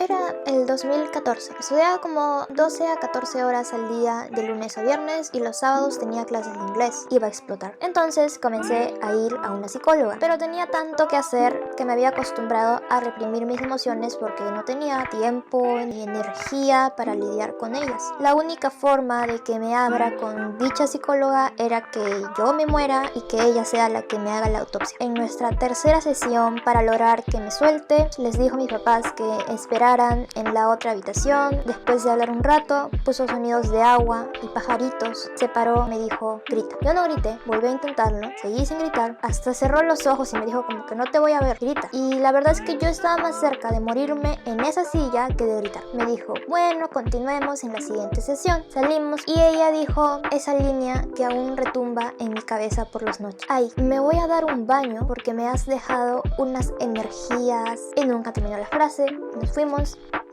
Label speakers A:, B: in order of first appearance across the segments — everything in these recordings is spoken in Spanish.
A: Era el 2014. Estudiaba como 12 a 14 horas al día de lunes a viernes y los sábados tenía clases de inglés. Iba a explotar. Entonces comencé a ir a una psicóloga. Pero tenía tanto que hacer que me había acostumbrado a reprimir mis emociones porque no tenía tiempo ni energía para lidiar con ellas. La única forma de que me abra con dicha psicóloga era que yo me muera y que ella sea la que me haga la autopsia. En nuestra tercera sesión, para lograr que me suelte, les dijo a mis papás que esperaran en la otra habitación. Después de hablar un rato, puso sonidos de agua y pajaritos. Se paró, me dijo, grita. Yo no grité, volví a intentarlo, seguí sin gritar, hasta cerró los ojos y me dijo como que no te voy a ver, grita. Y la verdad es que yo estaba más cerca de morirme en esa silla que de gritar. Me dijo, bueno, continuemos en la siguiente sesión. Salimos y ella dijo esa línea que aún retumba en mi cabeza por las noches. Ay, me voy a dar un baño porque me has dejado unas energías. Y nunca terminó la frase, nos fuimos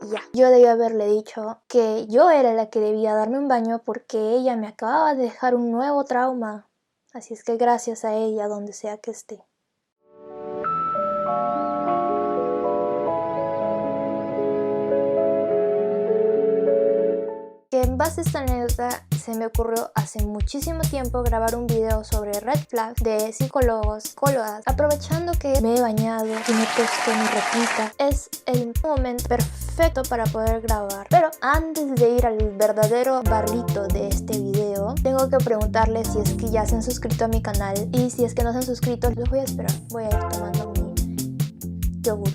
A: y ya. Yo debí haberle dicho que yo era la que debía darme un baño porque ella me acababa de dejar un nuevo trauma. Así es que gracias a ella donde sea que esté. En base a esta anécdota se me ocurrió hace muchísimo tiempo grabar un video sobre red flags de psicólogos, psicólogas. Aprovechando que me he bañado y me he puesto mi ropita, es el momento perfecto para poder grabar. Pero antes de ir al verdadero barrito de este video, tengo que preguntarles si es que ya se han suscrito a mi canal, y si es que no se han suscrito, los voy a esperar. Voy a ir tomando mi yogur.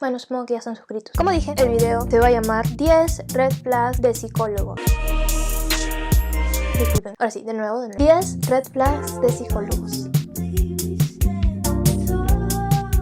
A: Bueno, supongo que ya están suscritos. Como dije, el video se va a llamar 10 red flags de psicólogos. Disculpen, ahora sí, de nuevo. 10 red flags de psicólogos.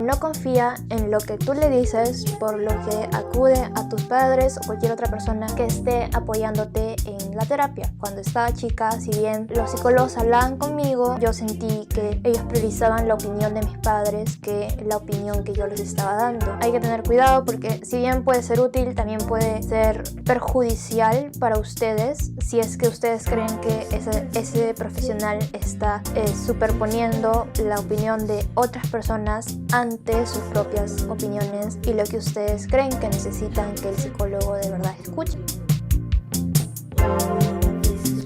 A: No confía en lo que tú le dices, por lo que acude a tus padres o cualquier otra persona que esté apoyándote en la terapia. Cuando estaba chica, si bien los psicólogos hablaban conmigo, yo sentí que ellos priorizaban la opinión de mis padres que la opinión que yo les estaba dando. Hay que tener cuidado porque si bien puede ser útil, también puede ser perjudicial para ustedes si es que ustedes creen que ese profesional está superponiendo la opinión de otras personas ante sus propias opiniones y lo que ustedes creen que necesitan que el psicólogo de verdad escuche.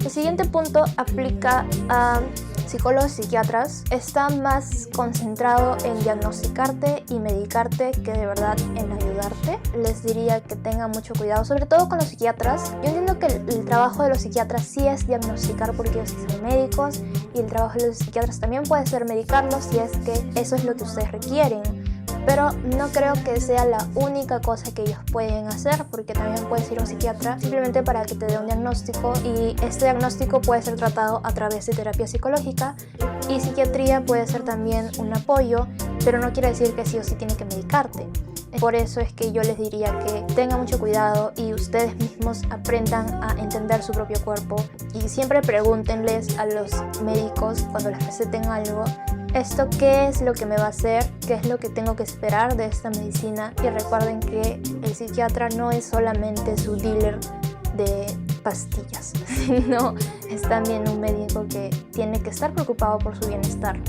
A: El siguiente punto aplica a psicólogos y psiquiatras. Está más concentrado en diagnosticarte y medicarte que de verdad en ayudarte. Les diría que tengan mucho cuidado, sobre todo con los psiquiatras. Yo entiendo que el trabajo de los psiquiatras sí es diagnosticar porque ellos sí son médicos, y el trabajo de los psiquiatras también puede ser medicarlos si es que eso es lo que ustedes requieren. Pero no creo que sea la única cosa que ellos pueden hacer, porque también puedes ir a un psiquiatra simplemente para que te dé un diagnóstico, y este diagnóstico puede ser tratado a través de terapia psicológica, y psiquiatría puede ser también un apoyo, pero no quiere decir que sí o sí tiene que medicarte. Por eso es que yo les diría que tengan mucho cuidado y ustedes mismos aprendan a entender su propio cuerpo, y siempre pregúntenles a los médicos cuando les receten algo: ¿esto qué es lo que me va a hacer? ¿Qué es lo que tengo que esperar de esta medicina? Y recuerden que el psiquiatra no es solamente su dealer de pastillas, sino es también un médico que tiene que estar preocupado por su bienestar.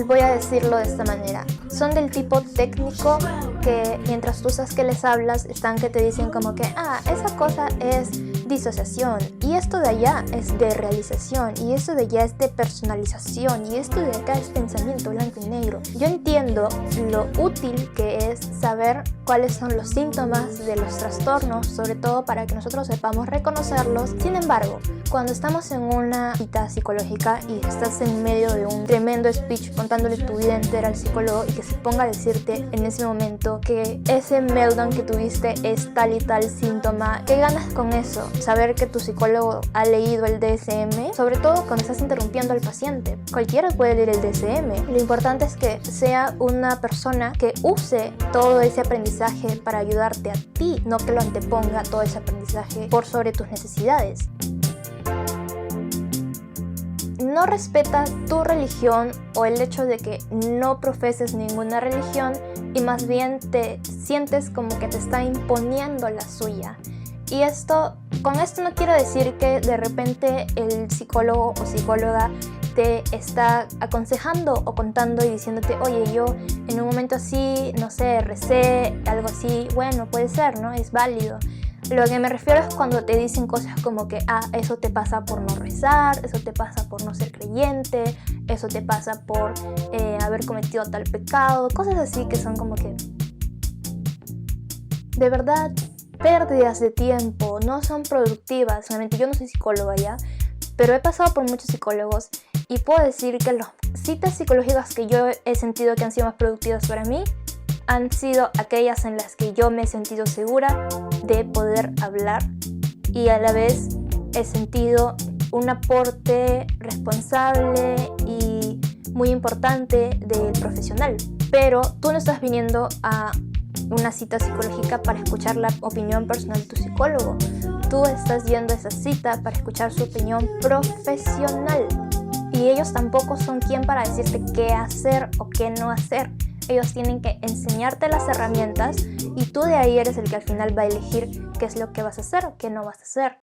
A: Voy a decirlo de esta manera: son del tipo técnico que mientras tú sabes que les hablas, están que te dicen como que esa cosa es disociación, y esto de allá es de realización, y esto de allá es de personalización, y esto de acá es pensamiento blanco y negro. Yo entiendo lo útil que es saber cuáles son los síntomas de los trastornos, sobre todo para que nosotros sepamos reconocerlos. Sin embargo, cuando estamos en una cita psicológica y estás en medio de un tremendo speech contándole tu vida entera al psicólogo, y que se ponga a decirte en ese momento que ese meltdown que tuviste es tal y tal síntoma, ¿qué ganas con eso? Saber que tu psicólogo ha leído el DSM, sobre todo cuando estás interrumpiendo al paciente. Cualquiera puede leer el DSM. Lo importante es que sea una persona que use todo ese aprendizaje para ayudarte a ti, no que lo anteponga todo ese aprendizaje por sobre tus necesidades. No respeta tu religión o el hecho de que no profeses ninguna religión, y más bien te sientes como que te está imponiendo la suya. Y con esto no quiero decir que de repente el psicólogo o psicóloga te está aconsejando o contando y diciéndote, oye, yo en un momento así, no sé, recé, algo así. Bueno, puede ser, ¿no? Es válido. Lo que me refiero es cuando te dicen cosas como que, eso te pasa por no rezar, eso te pasa por no ser creyente, eso te pasa por haber cometido tal pecado, cosas así que son como que, de verdad, pérdidas de tiempo, no son productivas. Realmente yo no soy psicóloga ya, pero he pasado por muchos psicólogos y puedo decir que las citas psicológicas que yo he sentido que han sido más productivas para mí han sido aquellas en las que yo me he sentido segura de poder hablar y a la vez he sentido un aporte responsable y muy importante del profesional. Pero tú no estás viniendo a una cita psicológica para escuchar la opinión personal de tu psicólogo. Tú estás yendo a esa cita para escuchar su opinión profesional. Y ellos tampoco son quien para decirte qué hacer o qué no hacer. Ellos tienen que enseñarte las herramientas y tú de ahí eres el que al final va a elegir qué es lo que vas a hacer o qué no vas a hacer.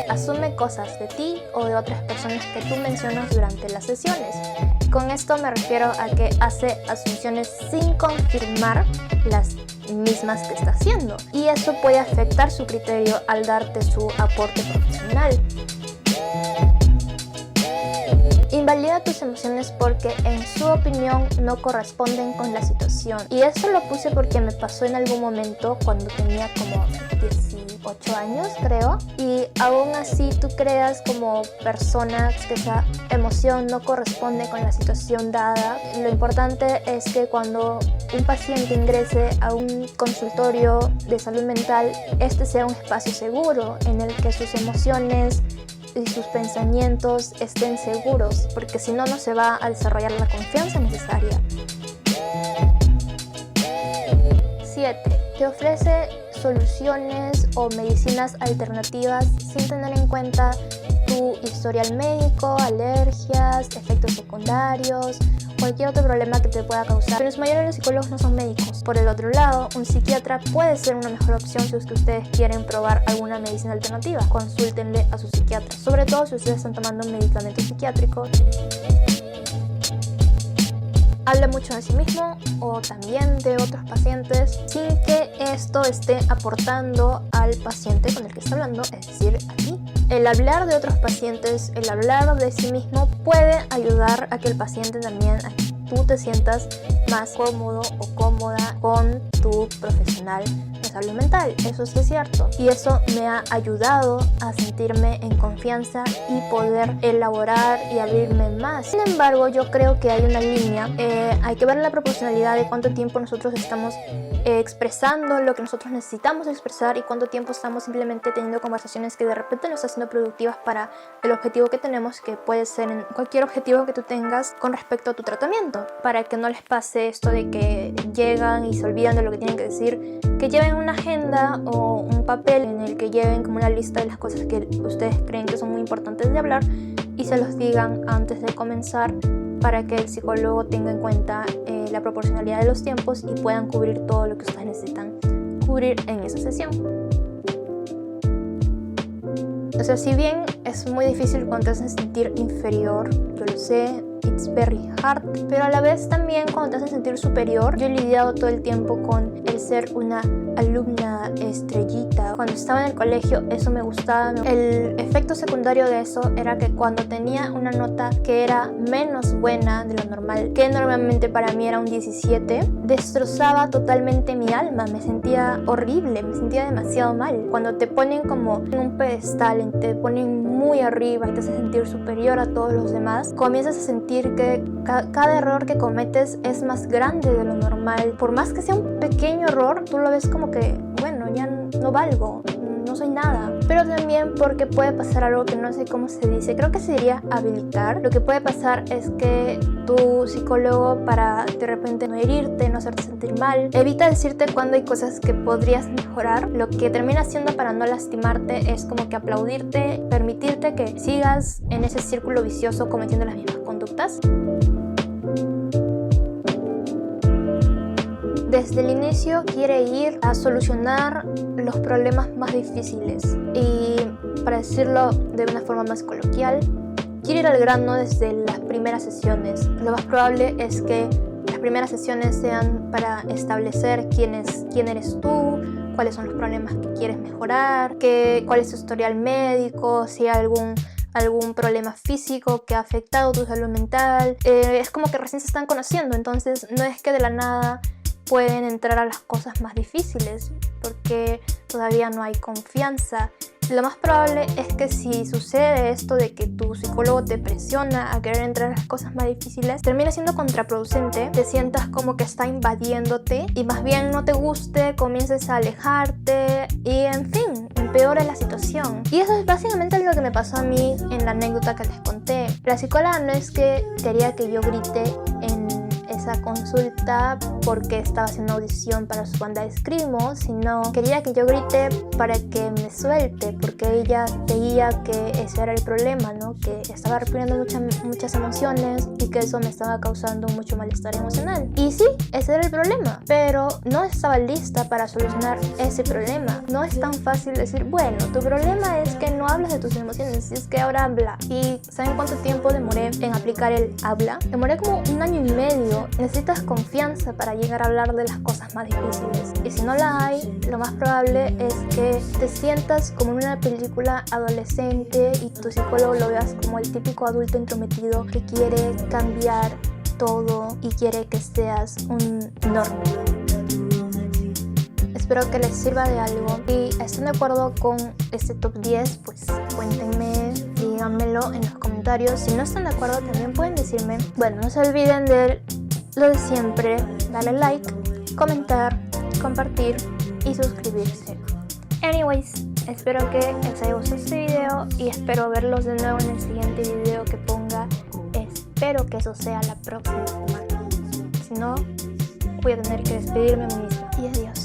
A: Asume cosas de ti o de otras personas que tú mencionas durante las sesiones. Con esto me refiero a que hace asunciones sin confirmar las mismas que está haciendo. Y eso puede afectar su criterio al darte su aporte profesional. Invalida tus emociones porque en su opinión no corresponden con la situación. Y esto lo puse porque me pasó en algún momento cuando tenía como 18 años, creo. Y aún así tú creas como persona que esa emoción no corresponde con la situación dada. Lo importante es que cuando un paciente ingrese a un consultorio de salud mental, este sea un espacio seguro en el que sus emociones y sus pensamientos estén seguros, porque si no, no se va a desarrollar la confianza necesaria. 7. Te ofrece soluciones o medicinas alternativas sin tener en cuenta tu historial médico, alergias, efectos secundarios, cualquier otro problema que te pueda causar. Pero en su mayoría los psicólogos no son médicos. Por el otro lado, un psiquiatra puede ser una mejor opción si es que ustedes quieren probar alguna medicina alternativa. Consúltenle a su psiquiatra, sobre todo si ustedes están tomando un medicamento psiquiátrico. Habla mucho de sí mismo o también de otros pacientes sin que esto esté aportando al paciente con el que está hablando, es decir, a ti. El hablar de otros pacientes, el hablar de sí mismo puede ayudar a que el paciente también, a que tú te sientas más cómodo o cómoda con tu profesional de salud mental. Eso sí es cierto. Y eso me ha ayudado a sentirme en confianza y poder elaborar y abrirme más. Sin embargo, yo creo que hay una línea. Hay que ver la proporcionalidad de cuánto tiempo nosotros estamos expresando lo que nosotros necesitamos expresar y cuánto tiempo estamos simplemente teniendo conversaciones que de repente no están siendo productivas para el objetivo que tenemos, que puede ser en cualquier objetivo que tú tengas con respecto a tu tratamiento, para que no les pase esto de que llegan y se olvidan de lo que tienen que decir, que lleven una agenda o un papel en el que lleven como una lista de las cosas que ustedes creen que son muy importantes de hablar y se los digan antes de comenzar, para que el psicólogo tenga en cuenta la proporcionalidad de los tiempos y puedan cubrir todo lo que ustedes necesitan cubrir en esa sesión. O sea, si bien es muy difícil cuando te hacen sentir inferior, yo lo sé, it's very hard, pero a la vez también cuando te hacen sentir superior, yo he lidiado todo el tiempo con el ser una alumna estrellita. Cuando estaba en el colegio eso me gustaba. El efecto secundario de eso era que cuando tenía una nota que era menos buena de lo normal, que normalmente para mí era un 17, destrozaba totalmente mi alma. Me sentía horrible, me sentía demasiado mal. Cuando te ponen como en un pedestal, te ponen muy arriba y te hacen sentir superior a todos los demás, comienzas a sentir que cada error que cometes es más grande de lo normal. Por más que sea un pequeño error, tú lo ves como que, bueno, ya no valgo, no soy nada. Pero también porque puede pasar algo que no sé cómo se dice, creo que se diría habilitar. Lo que puede pasar es que tu psicólogo, para de repente no herirte, no hacerte sentir mal, evita decirte cuando hay cosas que podrías mejorar. Lo que termina haciendo para no lastimarte es como que aplaudirte, permitirte que sigas en ese círculo vicioso cometiendo las mismas conductas. desde el inicio quiere ir a solucionar los problemas más difíciles y, para decirlo de una forma más coloquial, quiere ir al grano desde las primeras sesiones. Lo más probable es que las primeras sesiones sean para establecer quién eres tú, cuáles son los problemas que quieres mejorar, cuál es tu historial médico, si hay algún problema físico que ha afectado tu salud mental. Es como que recién se están conociendo, entonces no es que de la nada pueden entrar a las cosas más difíciles porque todavía no hay confianza. Lo más probable es que si sucede esto de que tu psicólogo te presiona a querer entrar a las cosas más difíciles, termina siendo contraproducente, te sientas como que está invadiéndote y más bien no te guste, comiences a alejarte y, en fin, empeora la situación. Y eso es básicamente lo que me pasó a mí en la anécdota que les conté. La psicóloga no es que quería que yo grite en esa consulta porque estaba haciendo audición para su banda de Screamo, sino quería que yo grite para que me suelte, porque ella veía que ese era el problema, ¿no? Que estaba reprimiendo muchas emociones y que eso me estaba causando mucho malestar emocional. Y sí, ese era el problema, pero no estaba lista para solucionar ese problema. No es tan fácil decir, bueno, tu problema es que no hablas de tus emociones, y es que ahora habla. ¿Y saben cuánto tiempo demoré en aplicar el habla? Demoré como 1 año y medio. Necesitas confianza para llegar a hablar de las cosas más difíciles. Y si no la hay, lo más probable es que te sientas como en una película adolescente y tu psicólogo lo veas como el típico adulto entrometido que quiere cambiar todo y quiere que seas un normal. Espero que les sirva de algo. Si están de acuerdo con este top 10, pues cuéntenme, díganmelo en los comentarios. Si no están de acuerdo, también pueden decirme. Bueno, no se olviden de lo de siempre, darle like, comentar, compartir y suscribirse. Anyways, espero que les haya gustado este video y espero verlos de nuevo en el siguiente video que ponga. Espero que eso sea la próxima semana. Si no, voy a tener que despedirme a mí misma. Y adiós.